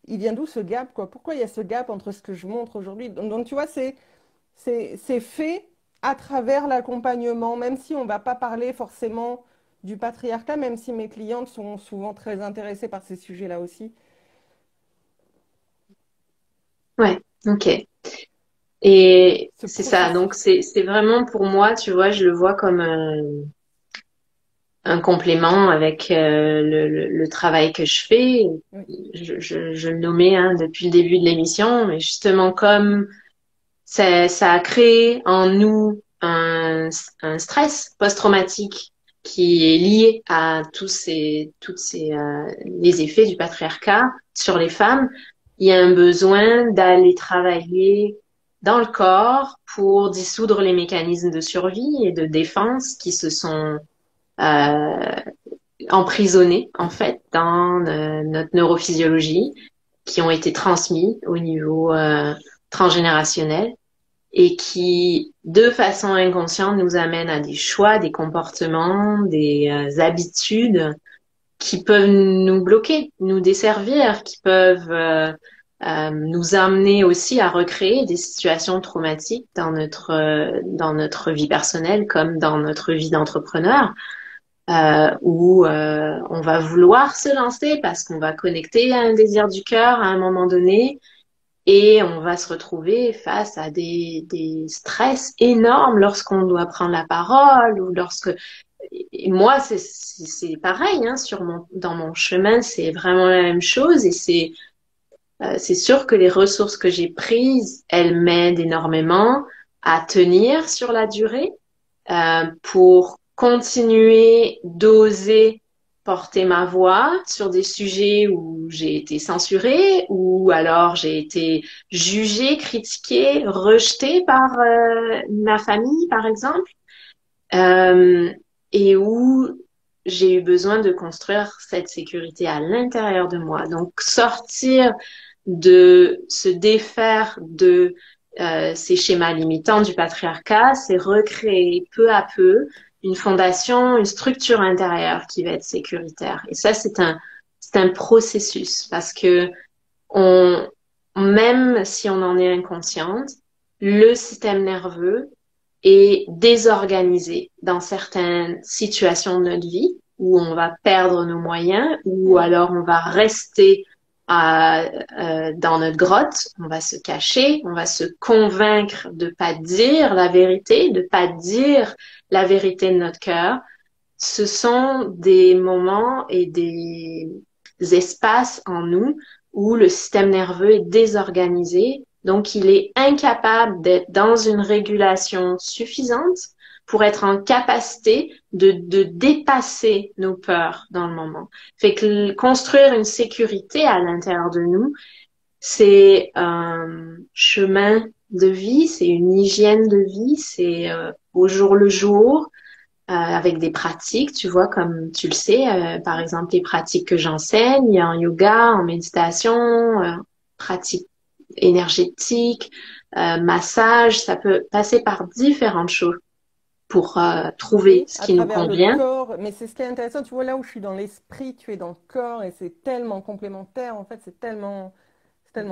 il vient d'où ce gap, quoi? Pourquoi il y a ce gap entre ce que je montre aujourd'hui? Donc, tu vois, c'est fait à travers l'accompagnement, même si on ne va pas parler forcément du patriarcat, même si mes clientes sont souvent très intéressées par ces sujets-là aussi. Ouais, ok. Et Ce c'est ça. Donc, processus. c'est vraiment pour moi, tu vois, je le vois comme un complément avec le travail que je fais. Oui, Je le nommais hein, depuis le début de l'émission, mais justement comme ça a créé en nous un stress post-traumatique qui est lié à toutes ces, les effets du patriarcat sur les femmes. Il y a un besoin d'aller travailler dans le corps pour dissoudre les mécanismes de survie et de défense qui se sont euh, emprisonnés en fait dans notre neurophysiologie, qui ont été transmis au niveau transgénérationnel et qui, de façon inconsciente, nous amènent à des choix, des comportements, des habitudes qui peuvent nous bloquer, nous desservir, qui peuvent nous amener aussi à recréer des situations traumatiques dans notre vie personnelle comme dans notre vie d'entrepreneur, où on va vouloir se lancer parce qu'on va connecter à un désir du cœur à un moment donné, et on va se retrouver face à des stress énormes lorsqu'on doit prendre la parole ou lorsque... Et moi, c'est pareil, hein, dans mon chemin, c'est vraiment la même chose et c'est sûr que les ressources que j'ai prises, elles m'aident énormément à tenir sur la durée, pour continuer d'oser porter ma voix sur des sujets où j'ai été censurée ou alors j'ai été jugée, critiquée, rejetée par ma famille, par exemple, euh, et où j'ai eu besoin de construire cette sécurité à l'intérieur de moi. Donc, sortir de se défaire de ces schémas limitants du patriarcat, c'est recréer peu à peu une fondation, une structure intérieure qui va être sécuritaire. Et ça, c'est un processus parce que on, même si on en est inconsciente, le système nerveux est désorganisé dans certaines situations de notre vie où on va perdre nos moyens ou mm, alors on va rester dans notre grotte, on va se cacher, on va se convaincre de pas dire la vérité, de pas dire la vérité de notre cœur. Ce sont des moments et des espaces en nous où le système nerveux est désorganisé, donc il est incapable d'être dans une régulation suffisante pour être en capacité de dépasser nos peurs dans le moment. Fait que construire une sécurité à l'intérieur de nous, c'est un chemin de vie, c'est une hygiène de vie, c'est au jour le jour, avec des pratiques, tu vois, comme tu le sais, par exemple les pratiques que j'enseigne en yoga, en méditation, pratiques énergétiques, massage, ça peut passer par différentes choses pour trouver Oui, ce à qui nous travers le convient. corps. Mais c'est ce qui est intéressant. Tu vois, là où je suis dans l'esprit, tu es dans le corps et c'est tellement complémentaire. En fait, c'est tellement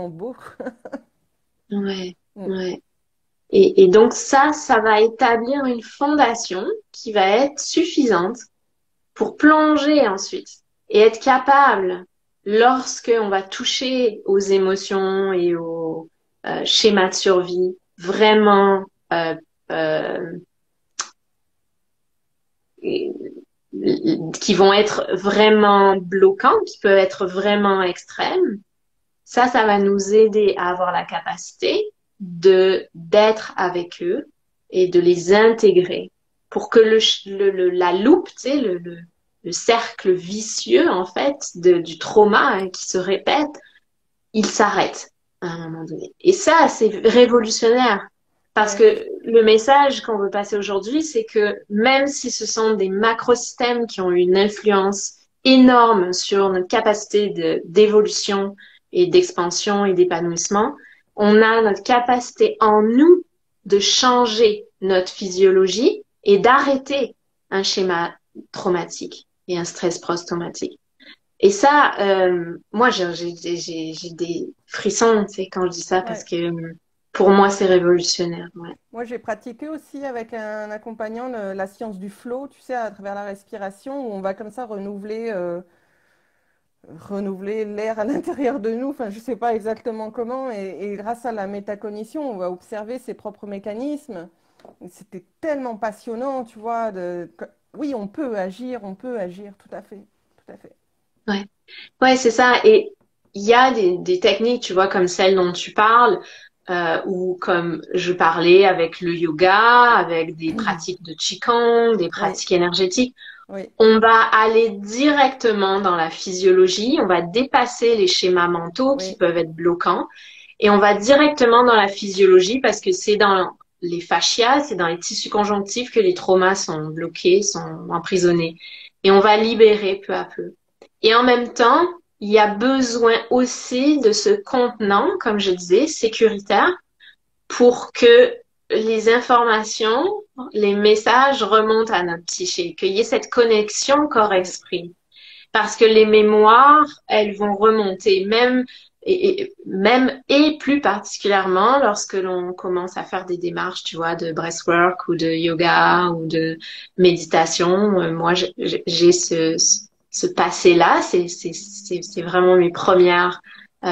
beau. Ouais, Mm. ouais. Et donc ça va établir une fondation qui va être suffisante pour plonger ensuite et être capable, lorsque on va toucher aux émotions et aux schémas de survie vraiment euh, euh, et- qui vont être vraiment bloquants, qui peuvent être vraiment extrêmes, ça va nous aider à avoir la capacité d'être avec eux et de les intégrer pour que la loupe, tu sais, le cercle vicieux, en fait, du trauma hein, qui se répète, il s'arrête à un moment donné. Et ça, c'est révolutionnaire. Parce Ouais, que le message qu'on veut passer aujourd'hui, c'est que même si ce sont des macrosystèmes qui ont une influence énorme sur notre capacité d'évolution et d'expansion et d'épanouissement, on a notre capacité en nous de changer notre physiologie et d'arrêter un schéma traumatique et un stress post-traumatique. Et ça, moi, j'ai des frissons, tu sais, quand je dis ça, parce ouais. que pour moi, c'est révolutionnaire. Ouais. Moi, j'ai pratiqué aussi avec un accompagnant la science du flow, tu sais, à travers la respiration, où on va comme ça renouveler l'air à l'intérieur de nous. Enfin, je ne sais pas exactement comment. Et grâce à la métacognition, on va observer ses propres mécanismes. Et c'était tellement passionnant, tu vois. Oui, on peut agir, tout à fait, tout à fait. Ouais, ouais, c'est ça. Et il y a des techniques, tu vois, comme celle dont tu parles, ou comme je parlais avec le yoga, avec des pratiques de Qigong, des Oui, pratiques énergétiques. oui, On va aller directement dans la physiologie, on va dépasser les schémas mentaux qui oui, peuvent être bloquants et on va directement dans la physiologie parce que c'est dans les fascias, c'est dans les tissus conjonctifs que les traumas sont bloqués, sont emprisonnés. Et on va libérer peu à peu. Et en même temps, il y a besoin aussi de ce contenant, comme je disais, sécuritaire pour que les informations, les messages remontent à notre psyché, qu'il y ait cette connexion oui, corps-esprit. Parce que les mémoires, elles vont remonter, même et plus particulièrement lorsque l'on commence à faire des démarches, tu vois, de breathwork ou de yoga ou de méditation. Moi, j'ai ce passé-là, c'est vraiment mes premières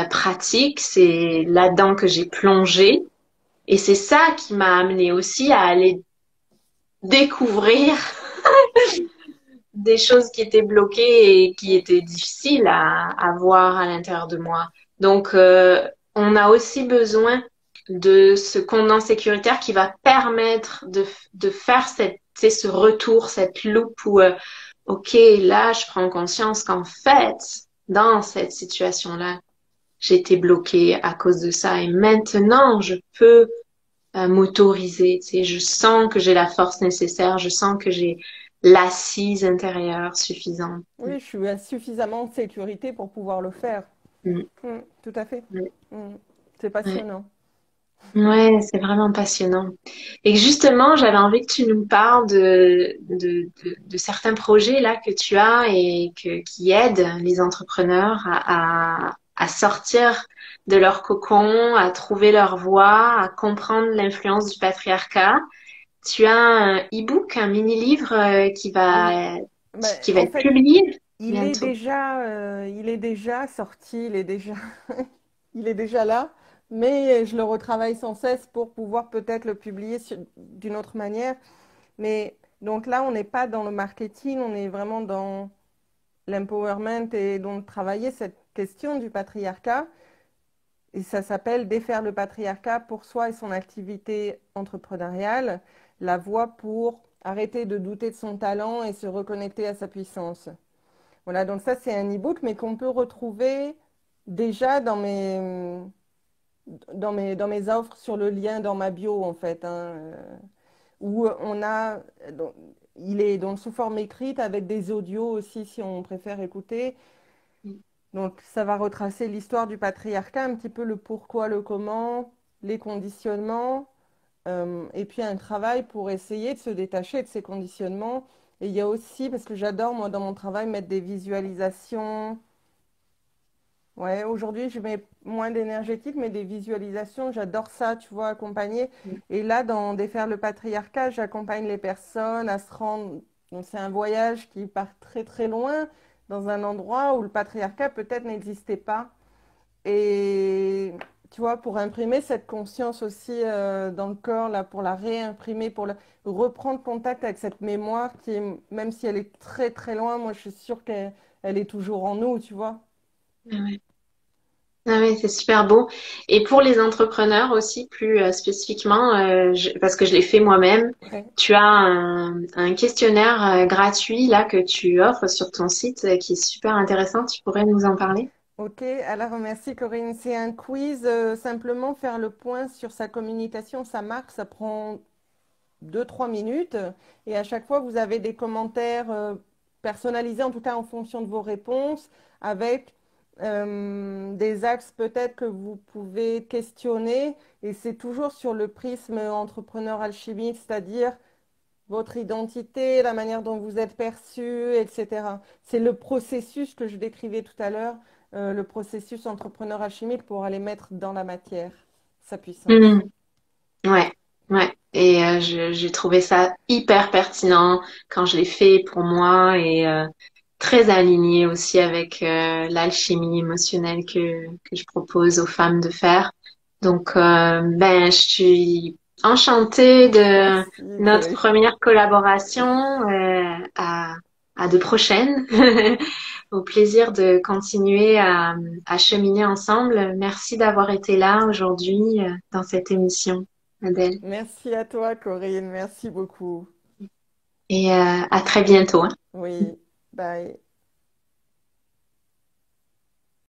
pratiques. C'est là-dedans que j'ai plongé. Et c'est ça qui m'a amené aussi à aller découvrir des choses qui étaient bloquées et qui étaient difficiles à voir à l'intérieur de moi. Donc, on a aussi besoin de ce contenant sécuritaire qui va permettre de faire tu sais, ce retour, cette loupe où, OK, là, je prends conscience qu'en fait, dans cette situation-là, j'ai été bloquée à cause de ça. Et maintenant, je peux m'autoriser. Tu sais, je sens que j'ai la force nécessaire, je sens que j'ai l'assise intérieure suffisante. oui, je suis suffisamment en sécurité pour pouvoir le faire. Mm, Tout à fait. mm, Mm. C'est ouais, passionnant. ouais, c'est vraiment passionnant. Et justement, j'avais envie que tu nous parles de certains projets là que tu as et qui aident les entrepreneurs à sortir de leur cocon, à trouver leur voie, à comprendre l'influence du patriarcat. Tu as un e-book, un mini-livre Oui. Ben, qui va en être fait, publié bientôt. il est déjà sorti, il est déjà là, mais je le retravaille sans cesse pour pouvoir peut-être le publier d'une autre manière. Mais donc là, on n'est pas dans le marketing, on est vraiment dans l'empowerment et donc travailler cette question du patriarcat. Et ça s'appelle Défaire le patriarcat pour soi et son activité entrepreneuriale, la voie pour arrêter de douter de son talent et se reconnecter à sa puissance. Voilà, donc ça c'est un e-book, mais qu'on peut retrouver déjà dans mes offres sur le lien dans ma bio en fait, hein, où on a, donc, il est donc sous forme écrite avec des audios aussi si on préfère écouter. Donc ça va retracer l'histoire du patriarcat, un petit peu le pourquoi, le comment, les conditionnements, et puis un travail pour essayer de se détacher de ces conditionnements. Et il y a aussi, parce que j'adore, moi, dans mon travail, mettre des visualisations. Ouais, aujourd'hui, je mets moins d'énergétique, mais des visualisations, j'adore ça, tu vois, accompagner. Et là, dans Défaire le patriarcat, j'accompagne les personnes à se rendre. Donc, c'est un voyage qui part très, très loin, dans un endroit où le patriarcat peut-être n'existait pas. Et tu vois, pour imprimer cette conscience aussi dans le corps, là, pour la réimprimer, reprendre contact avec cette mémoire qui, même si elle est très, très loin, moi, je suis sûre qu'elle est toujours en nous, tu vois. Ah ouais. Ah ouais, c'est super beau. Et pour les entrepreneurs aussi, plus spécifiquement, parce que je l'ai fait moi-même, Ouais. tu as un questionnaire gratuit là que tu offres sur ton site qui est super intéressant. Tu pourrais nous en parler? Ok, alors merci Corinne. C'est un quiz, simplement faire le point sur sa communication, sa marque, ça prend 2, 3 minutes. Et à chaque fois, vous avez des commentaires personnalisés, en tout cas en fonction de vos réponses, avec des axes peut-être que vous pouvez questionner. Et c'est toujours sur le prisme entrepreneur alchimiste, c'est-à-dire votre identité, la manière dont vous êtes perçu, etc. C'est le processus que je décrivais tout à l'heure, le processus entrepreneur alchimique pour aller mettre dans la matière sa puissance. Hmm. Ouais, ouais. Et j'ai trouvé ça hyper pertinent quand je l'ai fait pour moi et très aligné aussi avec l'alchimie émotionnelle que je propose aux femmes de faire. Donc, ben, je suis enchantée de Merci notre Corinne. première collaboration à de prochaines. Au plaisir de continuer à cheminer ensemble. Merci d'avoir été là aujourd'hui dans cette émission, Adèle. Merci à toi Corinne, merci beaucoup. Et à très bientôt, hein. Oui, bye.